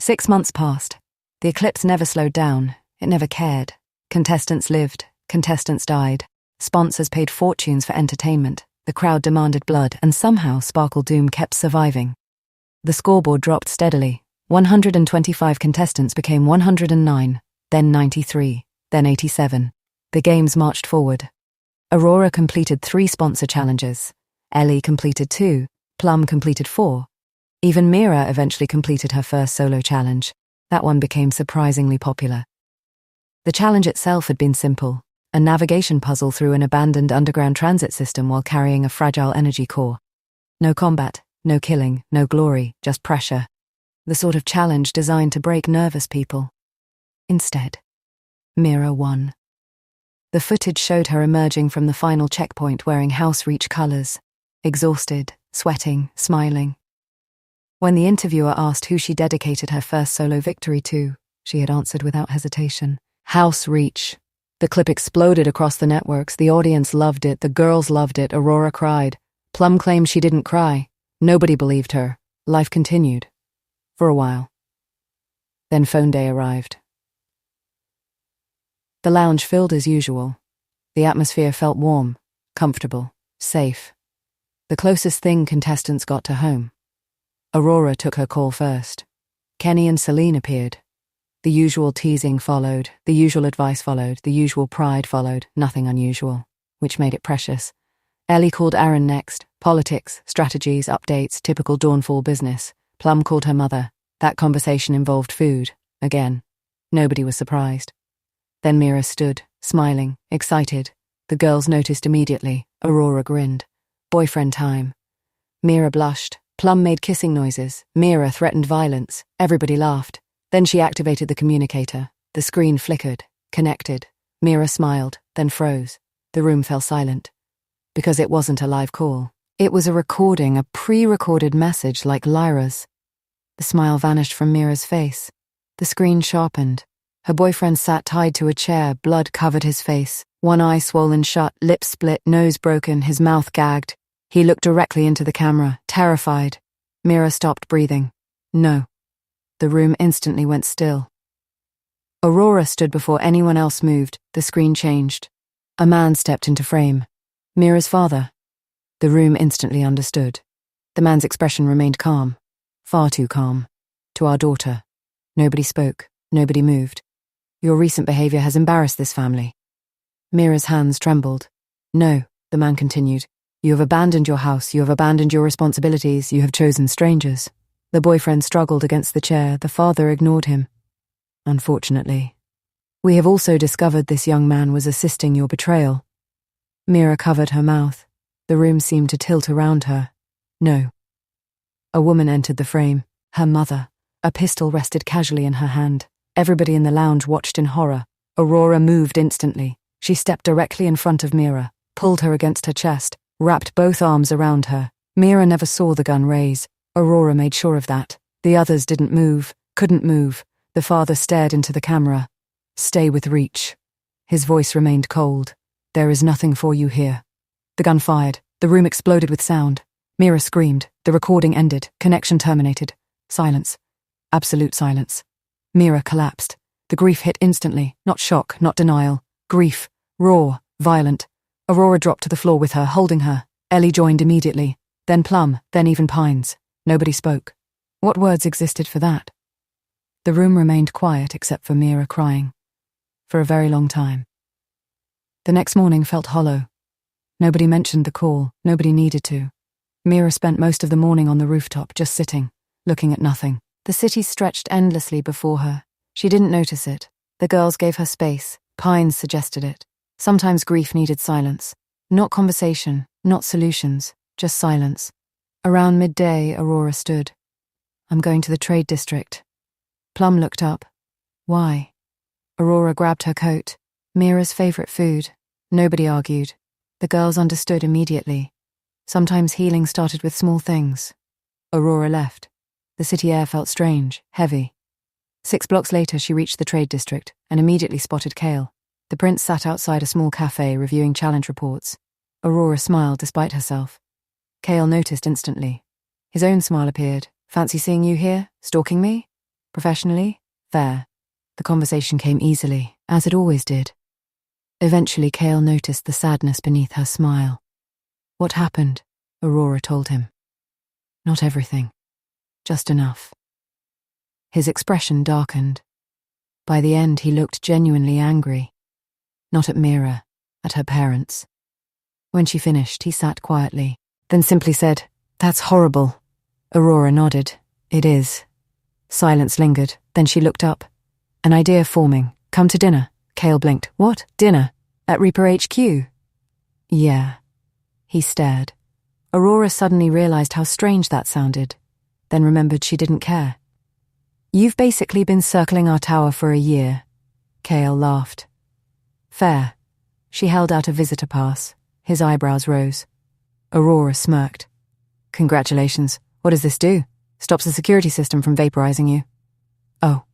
6 months passed. The Eclipse never slowed down. It never cared. Contestants lived. Contestants died. Sponsors paid fortunes for entertainment. The crowd demanded blood, and somehow Sparkle Doom kept surviving. The scoreboard dropped steadily. 125 contestants became 109, then 93, then 87. The games marched forward. Aurora completed 3 sponsor challenges. Ellie completed 2. Plum completed 4. Even Mira eventually completed her first solo challenge. That one became surprisingly popular. The challenge itself had been simple. A navigation puzzle through an abandoned underground transit system while carrying a fragile energy core. No combat, no killing, no glory, just pressure. The sort of challenge designed to break nervous people. Instead, Mira won. The footage showed her emerging from the final checkpoint wearing house-reach colors, exhausted, sweating, smiling. When the interviewer asked who she dedicated her first solo victory to, she had answered without hesitation, House Reach. The clip exploded across the networks. The audience loved it. The girls loved it. Aurora cried. Plum claimed she didn't cry. Nobody believed her. Life continued. For a while. Then phone day arrived. The lounge filled as usual. The atmosphere felt warm, comfortable, safe. The closest thing contestants got to home. Aurora took her call first. Kenny and Celine appeared. The usual teasing followed, the usual advice followed, the usual pride followed, nothing unusual, which made it precious. Ellie called Aaron next. Politics, strategies, updates, typical Dawnfall business. Plum called her mother. That conversation involved food, again. Nobody was surprised. Then Mira stood, smiling, excited. The girls noticed immediately. Aurora grinned. Boyfriend time. Mira blushed. Plum made kissing noises. Mira threatened violence. Everybody laughed. Then she activated the communicator. The screen flickered, connected. Mira smiled, then froze. The room fell silent. Because it wasn't a live call. It was a recording, a pre-recorded message like Lyra's. The smile vanished from Mira's face. The screen sharpened. Her boyfriend sat tied to a chair, blood covered his face. One eye swollen shut, lips split, nose broken, his mouth gagged. He looked directly into the camera, terrified. Mira stopped breathing. No. The room instantly went still. Aurora stood before anyone else moved. The screen changed. A man stepped into frame. Mira's father. The room instantly understood. The man's expression remained calm. Far too calm. To our daughter. Nobody spoke. Nobody moved. Your recent behavior has embarrassed this family. Mira's hands trembled. No, the man continued. You have abandoned your house. You have abandoned your responsibilities. You have chosen strangers. The boyfriend struggled against the chair. The father ignored him. Unfortunately. We have also discovered this young man was assisting your betrayal. Mira covered her mouth. The room seemed to tilt around her. No. A woman entered the frame. Her mother. A pistol rested casually in her hand. Everybody in the lounge watched in horror. Aurora moved instantly. She stepped directly in front of Mira, pulled her against her chest, wrapped both arms around her. Mira never saw the gun raise. Aurora made sure of that. The others didn't move, couldn't move. The father stared into the camera. Stay with Reach. His voice remained cold. There is nothing for you here. The gun fired. The room exploded with sound. Mira screamed. The recording ended. Connection terminated. Silence. Absolute silence. Mira collapsed. The grief hit instantly. Not shock, not denial. Grief. Raw. Violent. Aurora dropped to the floor with her, holding her. Ellie joined immediately. Then Plum, then even Pines. Nobody spoke. What words existed for that? The room remained quiet except for Mira crying. For a very long time. The next morning felt hollow. Nobody mentioned the call. Nobody needed to. Mira spent most of the morning on the rooftop, just sitting, looking at nothing. The city stretched endlessly before her. She didn't notice it. The girls gave her space. Pines suggested it. Sometimes grief needed silence. Not conversation, not solutions, just silence. Around midday, Aurora stood. I'm going to the trade district. Plum looked up. Why? Aurora grabbed her coat. Mira's favorite food. Nobody argued. The girls understood immediately. Sometimes healing started with small things. Aurora left. The city air felt strange, heavy. 6 blocks later, she reached the trade district and immediately spotted Kale. The prince sat outside a small cafe reviewing challenge reports. Aurora smiled despite herself. Kale noticed instantly. His own smile appeared. Fancy seeing you here? Stalking me? Professionally? Fair. The conversation came easily, as it always did. Eventually, Cale noticed the sadness beneath her smile. What happened? Aurora told him. Not everything. Just enough. His expression darkened. By the end, he looked genuinely angry. Not at Mira, at her parents. When she finished, he sat quietly, then simply said, "That's horrible." Aurora nodded. "It is." Silence lingered, then she looked up. An idea forming. "Come to dinner." Cale blinked. "What? Dinner? At Reaper HQ?" "Yeah." He stared. Aurora suddenly realized how strange that sounded, then remembered she didn't care. "You've basically been circling our tower for a year." Cale laughed. "Fair." She held out a visitor pass. His eyebrows rose. Aurora smirked. "Congratulations. What does this do? Stops the security system from vaporizing you." "Oh.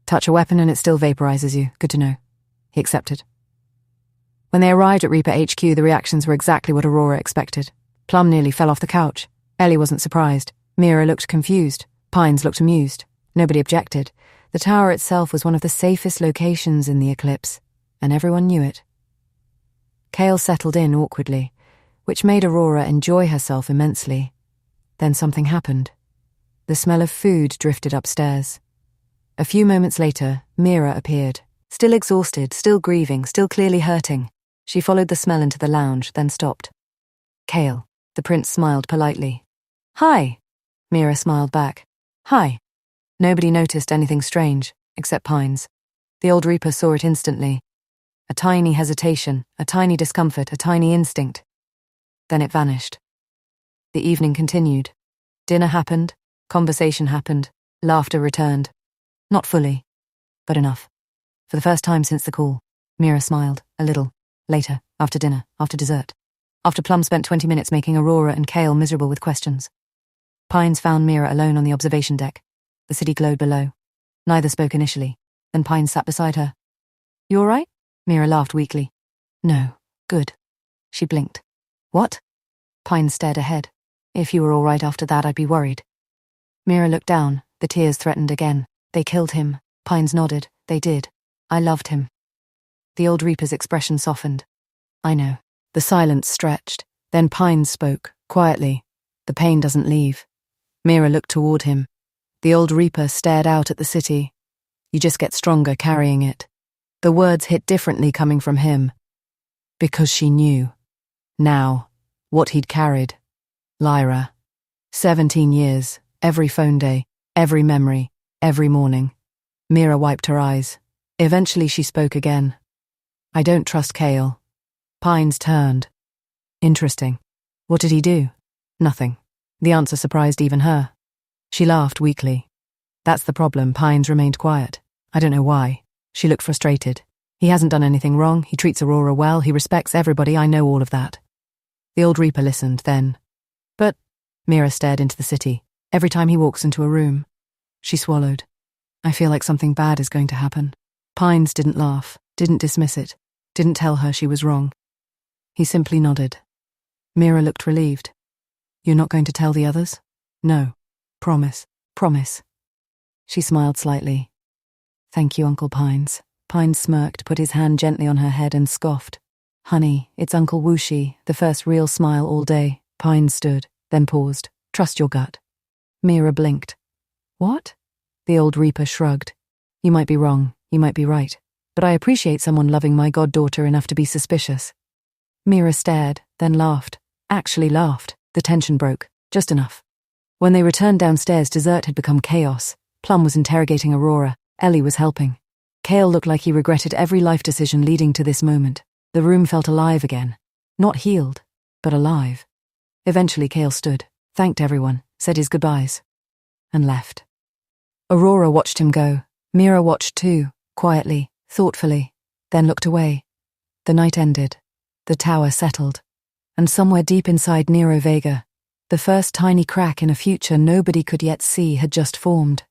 Touch a weapon and it still vaporizes you. Good to know." He accepted. When they arrived at Reaper HQ, the reactions were exactly what Aurora expected. Plum nearly fell off the couch. Ellie wasn't surprised. Mira looked confused. Pines looked amused. Nobody objected. The tower itself was one of the safest locations in the Eclipse, and everyone knew it. Cale settled in awkwardly, which made Aurora enjoy herself immensely. Then something happened. The smell of food drifted upstairs. A few moments later, Mira appeared. Still exhausted, still grieving, still clearly hurting. She followed the smell into the lounge, then stopped. "Cale." The prince smiled politely. "Hi." Mira smiled back. "Hi." Nobody noticed anything strange, except Pines. The old Reaper saw it instantly. A tiny hesitation, a tiny discomfort, a tiny instinct. Then it vanished. The evening continued. Dinner happened, conversation happened, laughter returned. Not fully, but enough. For the first time since the call, Mira smiled, a little. Later, after dinner, after dessert. After Plum spent 20 minutes making Aurora and Cale miserable with questions. Pines found Mira alone on the observation deck. The city glowed below. Neither spoke initially. Then Pines sat beside her. "You all right?" Mira laughed weakly. "No. Good." She blinked. "What?" Pines stared ahead. "If you were all right after that, I'd be worried." Mira looked down. The tears threatened again. "They killed him." Pines nodded. "They did. I loved him." The old Reaper's expression softened. "I know." The silence stretched. Then Pines spoke, quietly. "The pain doesn't leave." Mira looked toward him. The old Reaper stared out at the city. "You just get stronger carrying it." The words hit differently coming from him. Because she knew. Now. What he'd carried. Lyra. 17 years. Every phone day. Every memory. Every morning. Mira wiped her eyes. Eventually she spoke again. "I don't trust Cale." Pines turned. "Interesting. What did he do?" "Nothing." The answer surprised even her. She laughed weakly. "That's the problem." Pines remained quiet. "I don't know why." She looked frustrated. "He hasn't done anything wrong. He treats Aurora well. He respects everybody. I know all of that." The old Reaper listened, then. "But..." Mira stared into the city. "Every time he walks into a room..." She swallowed. "I feel like something bad is going to happen." Pines didn't laugh, didn't dismiss it, didn't tell her she was wrong. He simply nodded. Mira looked relieved. "You're not going to tell the others?" "No. Promise. Promise." She smiled slightly. "Thank you, Uncle Pines." Pines smirked, put his hand gently on her head and scoffed. "Honey, it's Uncle Wushi," the first real smile all day. Pines stood, then paused. "Trust your gut." Mira blinked. "What?" The old Reaper shrugged. "You might be wrong, you might be right, but I appreciate someone loving my goddaughter enough to be suspicious." Mira stared, then laughed. Actually laughed. The tension broke, just enough. When they returned downstairs, dessert had become chaos. Plum was interrogating Aurora. Ellie was helping. Cale looked like he regretted every life decision leading to this moment. The room felt alive again. Not healed, but alive. Eventually Cale stood, thanked everyone, said his goodbyes, and left. Aurora watched him go. Mira watched too, quietly, thoughtfully, then looked away. The night ended. The tower settled. And somewhere deep inside Nero Vega, the first tiny crack in a future nobody could yet see had just formed.